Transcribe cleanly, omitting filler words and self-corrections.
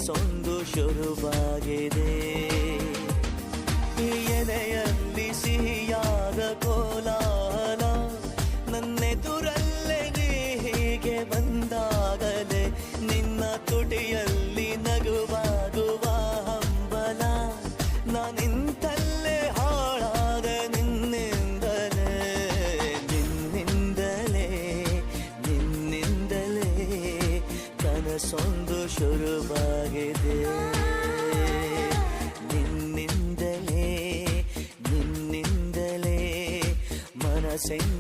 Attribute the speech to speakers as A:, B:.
A: ಕನಸೊಂದು ಶುರುವಾಗಿದೆ. ಎದೆಯಲ್ಲಿ ಸಿಹಿಯಾದ ಕೋಲಾಹಲ, ನನ್ನೆದುರಲ್ಲೇ ನೀ ಹೀಗೆ ಬಂದಾಗಲೇ ನಿನ್ನ ತುಟಿಯಲ್ಲಿ ನಗುವಾಗುವ ಹಂಬಲ. ನಾನಿಂತಲ್ಲೇ ಹಾಳಾದ ನಿನ್ನಿಂದಲೇ, ನಿನ್ನಿಂದಲೇ, ನಿನ್ನಿಂದಲೇ ಕನಸೊಂದು ಶುರುವಾಗಿದೆ. ನಿನ್ನಿಂದಲೇ, ನಿನ್ನಿಂದಲೇ ಮನಸ್ಸೆಂದು